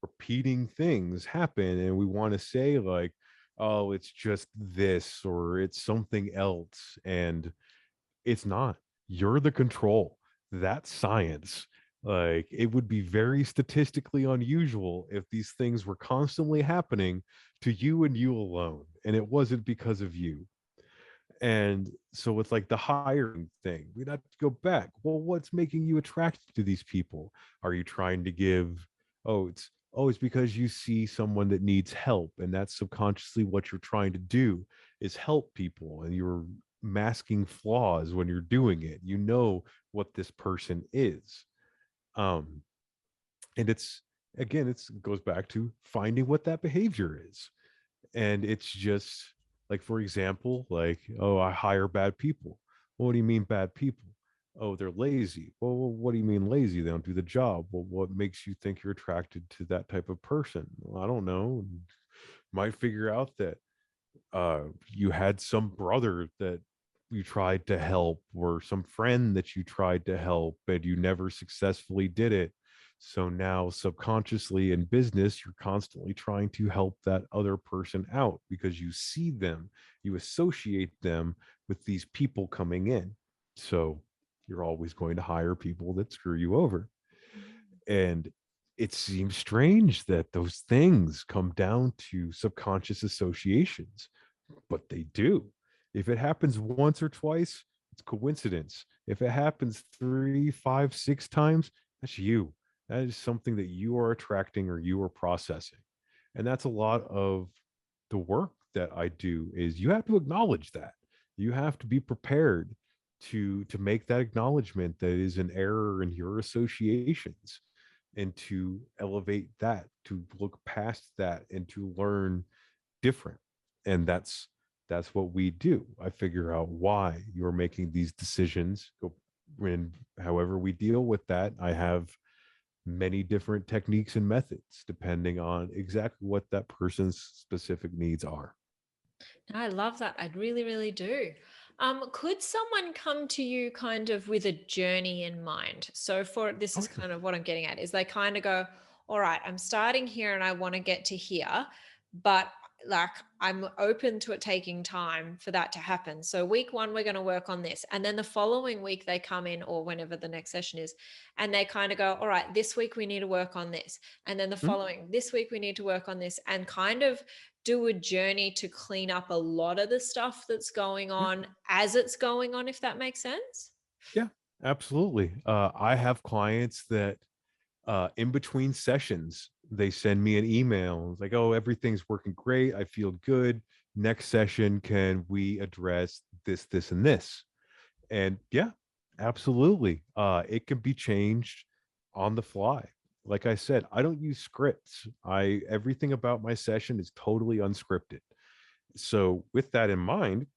repeating things happen and we want to say like, oh, it's just this or it's something else. And it's not. You're the control. That's science. Like it would be very statistically unusual if these things were constantly happening to you and you alone, and it wasn't because of you. And so with like the hiring thing, we'd have to go back. Well, what's making you attracted to these people? Are you trying to give, it's because you see someone that needs help, and that's subconsciously what you're trying to do is help people, and you're masking flaws when you're doing it. You know what this person is. Um, and it's again, it goes back to finding what that behavior is. And it's just like, for example, like, oh, I hire bad people. Well, what do you mean bad people? Oh, they're lazy. Well, what do you mean lazy? They don't do the job. Well, what makes you think you're attracted to that type of person? Well, I don't know. Might figure out that you had some brother that you tried to help or some friend that you tried to help but you never successfully did it. So now subconsciously in business you're constantly trying to help that other person out because you see them, you associate them with these people coming in. So you're always going to hire people that screw you over. And it seems strange that those things come down to subconscious associations, but they do. If it happens once or twice, it's coincidence. If it happens 3, 5, 6 times, that's you. That is something that you are attracting or you are processing. And that's a lot of the work that I do is you have to acknowledge that. You have to be prepared to make that acknowledgement that is an error in your associations and to elevate that, to look past that and to learn different. And that's what we do. I figure out why you're making these decisions. And however we deal with that, I have many different techniques and methods depending on exactly what that person's specific needs are. I love that. I really, really do. Could someone come to you kind of with a journey in mind? So for this Oh is kind of what I'm getting at is they kind of go, all right, I'm starting here and I want to get to here, but like I'm open to it taking time for that to happen. So week one, we're going to work on this. And then the following week they come in or whenever the next session is, and they kind of go, all right, this week we need to work on this. And then the yeah. following, this week we need to work on this and kind of do a journey to clean up a lot of the stuff that's going Yeah. on as it's going on, if that makes sense. Yeah, absolutely. I have clients that in between sessions, they send me an email. It's like, oh, everything's working great. I feel good. Next session, can we address this, this, and this? And yeah, absolutely. It can be changed on the fly. Like I said, I don't use scripts. I everything about my session is totally unscripted. So with that in mind,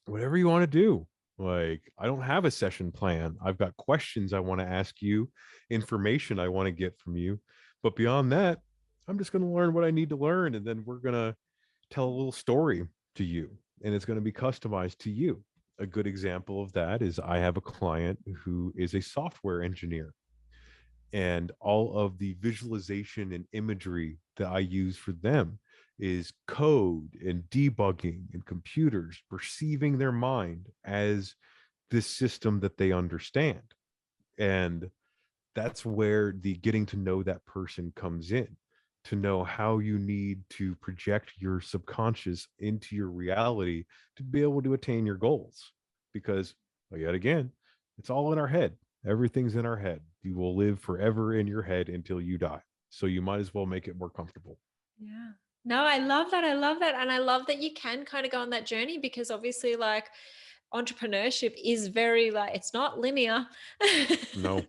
whatever you want to do. Like, I don't have a session plan. I've got questions I want to ask you, information I want to get from you. But beyond that, I'm just going to learn what I need to learn. And then we're going to tell a little story to you, and it's going to be customized to you. A good example of that is I have a client who is a software engineer, and all of the visualization and imagery that I use for them is code and debugging and computers perceiving their mind as this system that they understand. And that's where the getting to know that person comes in, to know how you need to project your subconscious into your reality to be able to attain your goals. Because, well, yet again, it's all in our head. Everything's in our head. You will live forever in your head until you die. So you might as well make it more comfortable. Yeah. No, I love that. I love that. And I love that you can kind of go on that journey because obviously, like, entrepreneurship is very like, it's not linear. No,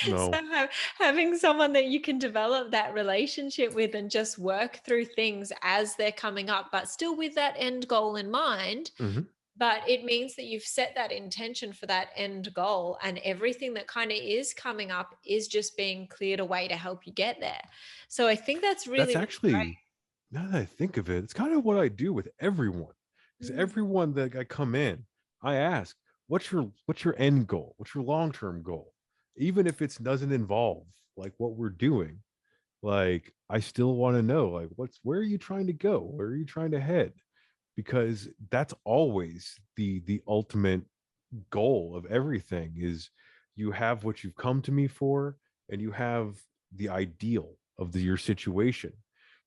So no. having someone that you can develop that relationship with and just work through things as they're coming up, but still with that end goal in mind. Mhm. But it means that you've set that intention for that end goal, and everything that kind of is coming up is just being cleared away to help you get there. So I think that's That's really, really actually, now that I think of it, it's kind of what I do with everyone. Because great. everyone that I come in, I ask, what's your end goal? What's your long-term goal? Even if it doesn't involve like what we're doing, like I still want to know like where are you trying to go? Where are you trying to head? Because that's always the ultimate goal of everything is you have what you've come to me for and you have the ideal of your situation.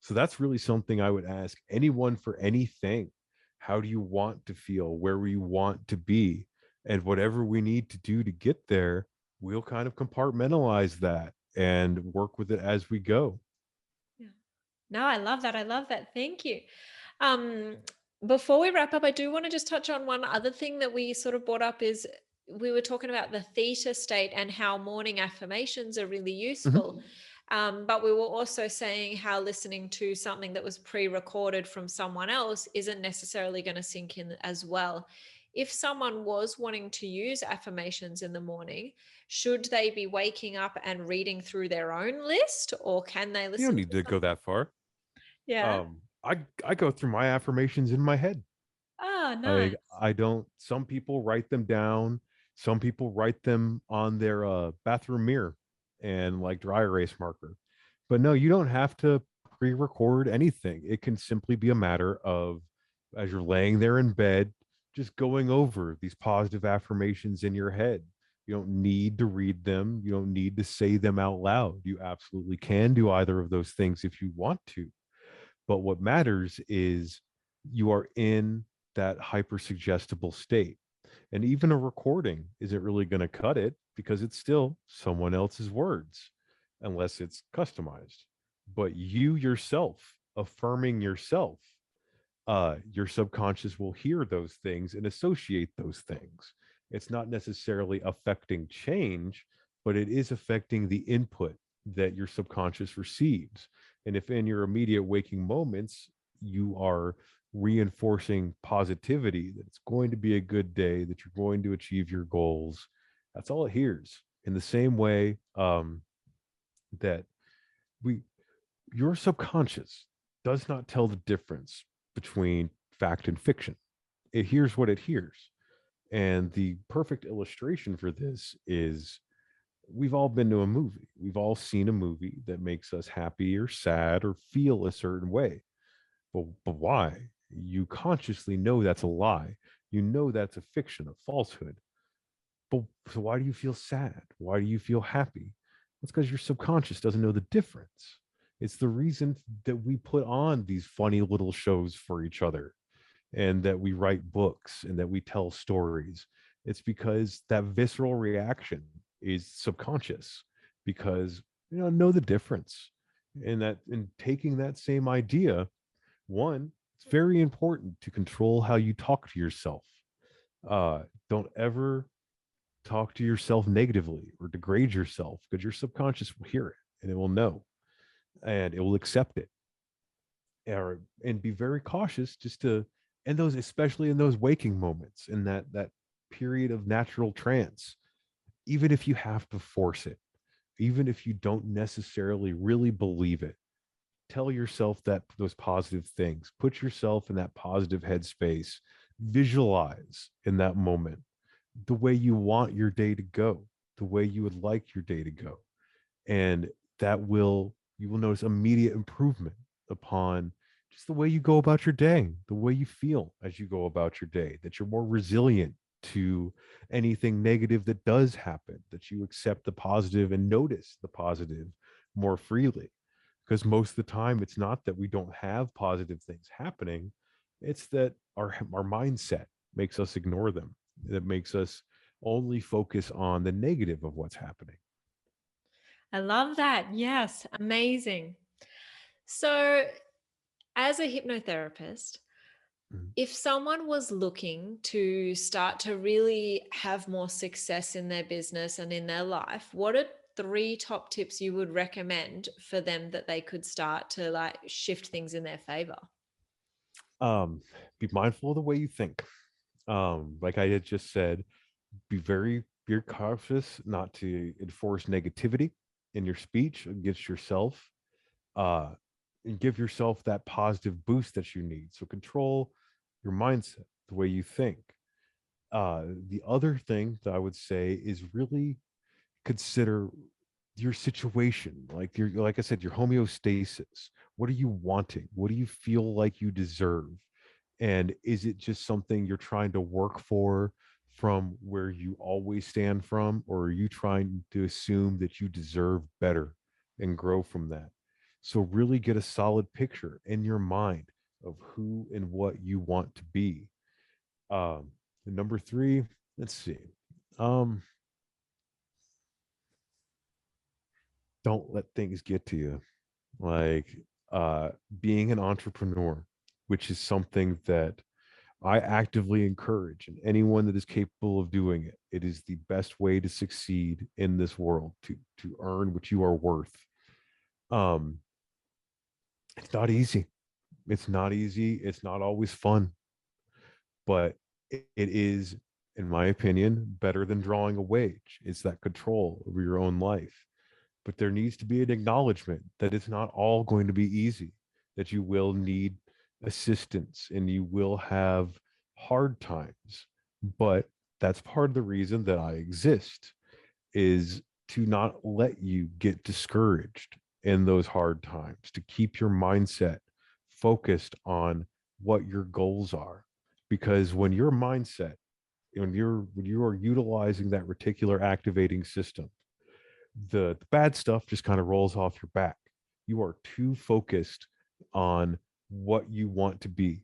So that's really something I would ask anyone for anything. How do you want to feel? Where we want to be? And whatever we need to do to get there, we'll kind of compartmentalize that and work with it as we go. Yeah. No, I love that. I love that. Thank you. Um, Before we wrap up, I do want to just touch on one other thing that we sort of brought up is we were talking about the theta state and how morning affirmations are really Mhm. useful. But we were also saying how listening to something that was pre-recorded from someone else isn't necessarily going to sink in as well. If someone was wanting to use affirmations in the morning, should they be waking up and reading through their own list, or can they You don't listen need to to go something? that far. Yeah. I go through my affirmations in my head. Oh, Like nice. I don't, some people write them down, some people write them on their bathroom mirror and like dry erase marker. But no, you don't have to pre-record anything. It can simply be a matter of as you're laying there in bed, just going over these positive affirmations in your head. You don't need to read them. You don't need to say them out loud. You absolutely can do either of those things if you want to. But what matters is you are in that hyper suggestible state. And even a recording isn't really going to cut it because it's still someone else's words, unless it's customized. But you yourself affirming yourself, your subconscious will hear those things and associate those things. It's not necessarily affecting change, but it is affecting the input that your subconscious receives. And if in your immediate waking moments, you are reinforcing positivity, that it's going to be a good day, that you're going to achieve your goals, that's all it hears. In the same way that we your subconscious does not tell the difference between fact and fiction. It hears what it hears. And the perfect illustration for this is we've all been to a movie. We've all seen a movie that makes us happy or sad or feel a certain way. But why? You consciously know that's a lie. You know that's a fiction, a falsehood. But so why do you feel sad? Why do you feel happy? It's because your subconscious doesn't know the difference. It's the reason that we put on these funny little shows for each other and that we write books and that we tell stories. It's because that visceral reaction is subconscious because know the difference. And that in taking that same idea, one, it's very important to control how you talk to yourself. Don't ever talk to yourself negatively or degrade yourself because your subconscious will hear it and it will know and it will accept it and be very cautious just to and those especially in those waking moments in that period of natural trance, even if you have to force it, even if you don't necessarily really believe it, tell yourself that those positive things, put yourself in that positive headspace, visualize in that moment the way you want your day to go, the way you would like your day to go. And that will, you will notice immediate improvement upon just the way you go about your day, the way you feel as you go about your day, that you're more resilient to anything negative that does happen, that you accept the positive and notice the positive more freely. Because most of the time, it's not that we don't have positive things happening, it's that our mindset makes us ignore them. That makes us only focus on the negative of what's happening. I love that. Yes, amazing. So, as a hypnotherapist, Mhm. If someone was looking to start to really have more success in their business and in their life, what are three top tips you would recommend for them that they could start to like shift things in their favor? Um, be mindful of the way you think. Like I had just said, be cautious not to enforce negativity in your speech against yourself. Uh, and give yourself that positive boost that you need. So control your mindset, the way you think. The other thing that I would say is really consider your situation, like I said, your homeostasis. What are you wanting? What do you feel like you deserve? And is it just something you're trying to work for from where you always stand from, or are you trying to assume that you deserve better and grow from that? So really get a solid picture in your mind of who and what you want to be. um and number three, let's see. um don't let things get to you. Like uh being an entrepreneur, which is something that I actively encourage, and anyone that is capable of doing it, it is the best way to succeed in this world, to earn what you are worth. um it's not easy. It's not easy. It's not always fun, but it is, in my opinion, better than drawing a wage. It's that control over your own life. But there needs to be an acknowledgement that it's not all going to be easy, that you will need assistance and you will have hard times. But that's part of the reason that I exist, is to not let you get discouraged in those hard times, to keep your mindset focused on what your goals are. Because when your mindset, when you are utilizing that reticular activating system, the bad stuff just kind of rolls off your back. You are too focused on what you want to be.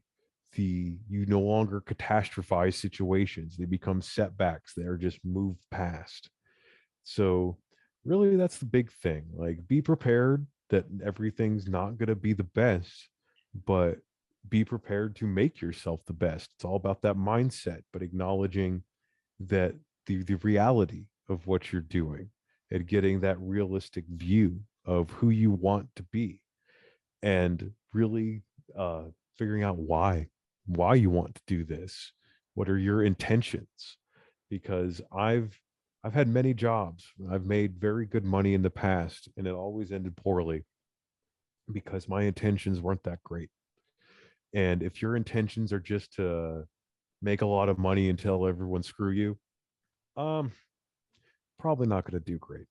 You no longer catastrophize situations. They become setbacks. They're just moved past. So really that's the big thing. Like be prepared that everything's not going to be the best, but be prepared to make yourself the best. It's all about that mindset, but acknowledging that the reality of what you're doing and getting that realistic view of who you want to be, and really uh figuring out why you want to do this. What are your intentions? Because I've had many jobs. I've made very good money in the past, and it always ended poorly because my intentions weren't that great. And if your intentions are just to make a lot of money and tell everyone screw you, um probably not going to do great,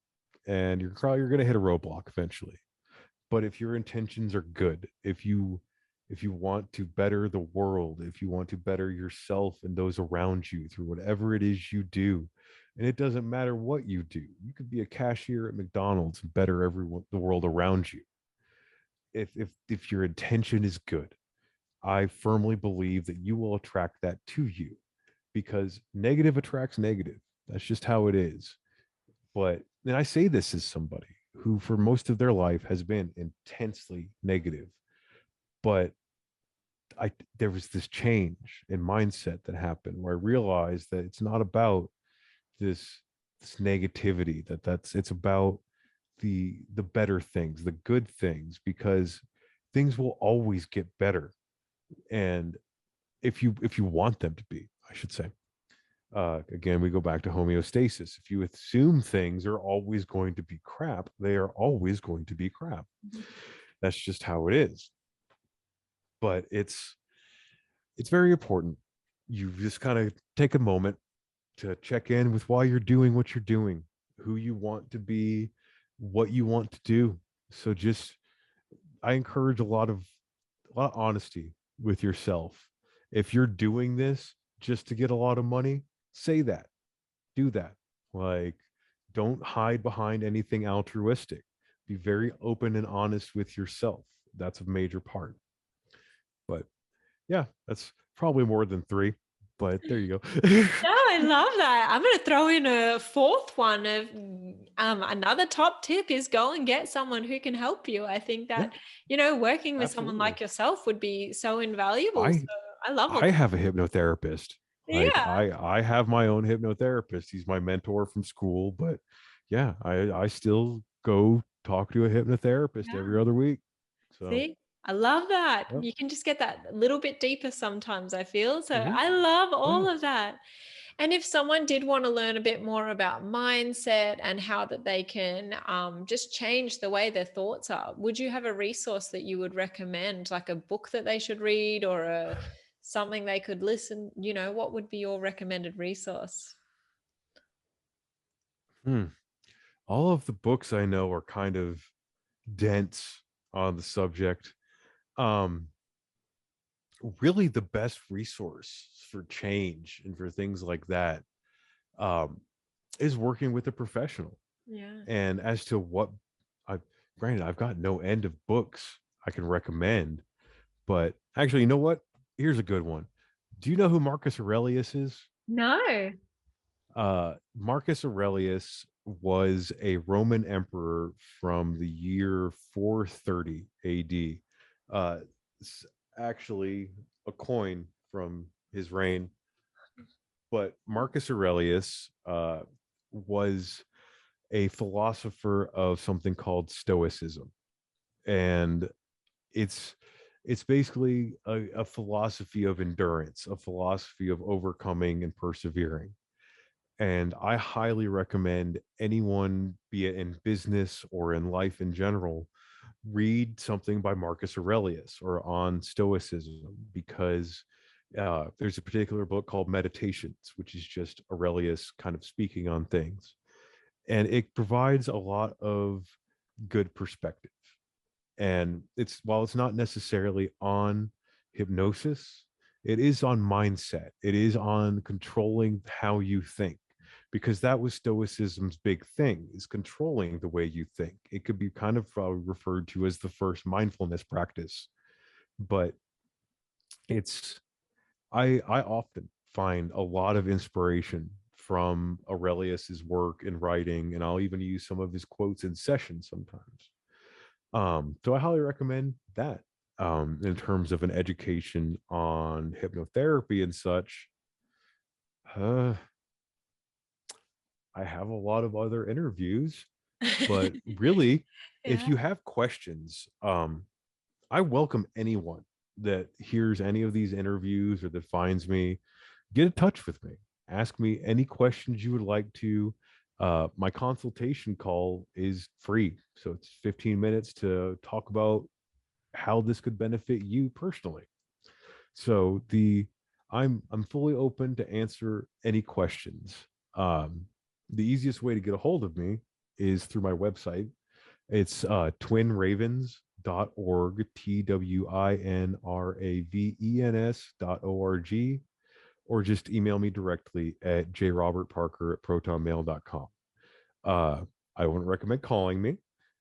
and you're going to hit a roadblock eventually. But if your intentions are good, if you want to better the world, if you want to better yourself and those around you through whatever it is you do, and it doesn't matter what you do, you could be a cashier at McDonald's and better everyone, the world around you. If your intention is good, I firmly believe that you will attract that to you, because negative attracts negative. That's just how it is. But and I say this as somebody who for most of their life has been intensely negative. But I there was this change in mindset that happened where I realized that it's not about this this negativity, it's about the better things, the good things, because things will always get better. And if you want them to be, I should say. Again, we go back to homeostasis. If you assume things are always going to be crap, they are always going to be crap. That's just how it is. But it's very important. You just kind of take a moment to check in with why you're doing what you're doing, who you want to be, what you want to do. So just I encourage a lot of honesty with yourself. If you're doing this just to get a lot of money, say that. Do that. Like, don't hide behind anything altruistic. Be very open and honest with yourself. That's a major part. But yeah, that's probably more than three. But there you go. No, I love that. I'm going to throw in a fourth one of another top tip is go and get someone who can help you. I think Yeah, that, working with someone absolutely. like yourself would be so invaluable. I So I love all I that. have a hypnotherapist. Like Yeah. I have my own hypnotherapist. He's my mentor from school, but yeah, I still go talk to a hypnotherapist Yeah. every other week. So, See, I love that. yep. You can just get that little bit deeper sometimes, I feel. So Hmm. I love Yeah. all of that. And if someone did want to learn a bit more about mindset and how that they can just change the way their thoughts are, would you have a resource that you would recommend, like a book that they should read or something they could listen? What would be your recommended resource? Hmm. All of the books I know are kind of dense on the subject. Um, Really the best resource for change and for things like that um, is working with a professional. Yeah. And as to what I, granted, I've got no end of books I can recommend, but actually, you know what? Here's a good one. Do you know who Marcus Aurelius is? No. Marcus Aurelius was a Roman emperor from the year 430 AD. It's actually a coin from his reign, but Marcus Aurelius was a philosopher of something called Stoicism, and it's it's basically a philosophy of endurance, a philosophy of overcoming and persevering. And I highly recommend anyone, be it in business or in life in general, read something by Marcus Aurelius or on Stoicism, because there's a particular book called Meditations, which is just Aurelius kind of speaking on things. And it provides a lot of good perspective. And while it's not necessarily on hypnosis, it is on mindset. It is on controlling how you think, because that was Stoicism's big thing, is controlling the way you think. It could be kind of referred to as the first mindfulness practice. But it's I often find a lot of inspiration from Aurelius's work and writing, and I'll even use some of his quotes in sessions sometimes. So I highly recommend that. In terms of an education on hypnotherapy and such, uh, I have a lot of other interviews, but really, if Yeah. you have questions, I welcome anyone that hears any of these interviews or that finds me. Get in touch with me. Ask me any questions you would like to. My consultation call is free, so it's 15 minutes to talk about how this could benefit you personally. So I'm fully open to answer any questions. Um, the easiest way to get a hold of me is through my website. It's twinravens.org, twinravens.org, or just email me directly at jrobertparker@protonmail.com. Uh, I wouldn't recommend calling me.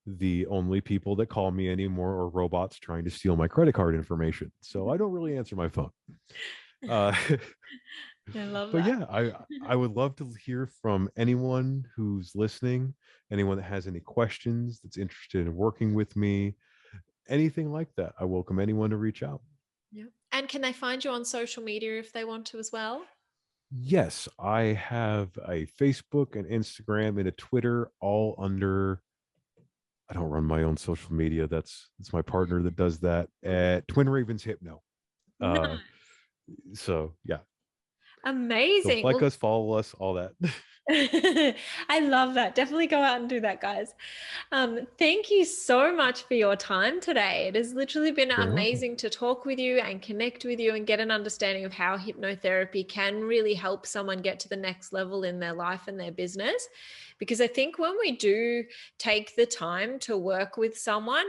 The only people that call me anymore are robots trying to steal my credit card information. So I don't really answer my phone. Uh, I love but that. yeah, I would love to hear from anyone who's listening, anyone that has any questions, that's interested in working with me, anything like that. I welcome anyone to reach out. Yeah. And can they find you on social media if they want to as well? Yes, I have a Facebook, an Instagram, and a Twitter, all under. I don't run my own social media. That's my partner that does that at Twin Ravens Hypno. Uh, Nice. so yeah, so Amazing. like Well, us, follow us, all that. I love that. Definitely go out and do that, guys. Thank you so much for your time today. It has literally been Very welcome. amazing to talk with you and connect with you and get an understanding of how hypnotherapy can really help someone get to the next level in their life and their business. Because I think when we do take the time to work with someone,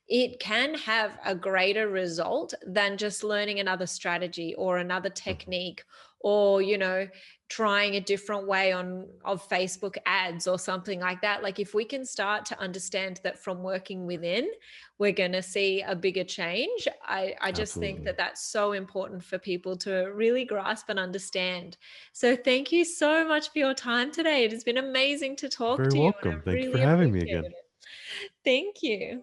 it can have a greater result than just learning another strategy or another Mhm. technique or, trying a different way of Facebook ads or something like that. Like if we can start to understand that from working within, we're going to see a bigger change. I just think Absolutely. that that's so important for people to really grasp and understand. So thank you so much for your time today. It has been amazing to talk Very to you and welcome. I Thank you for really having me appreciated again. it. Thank you.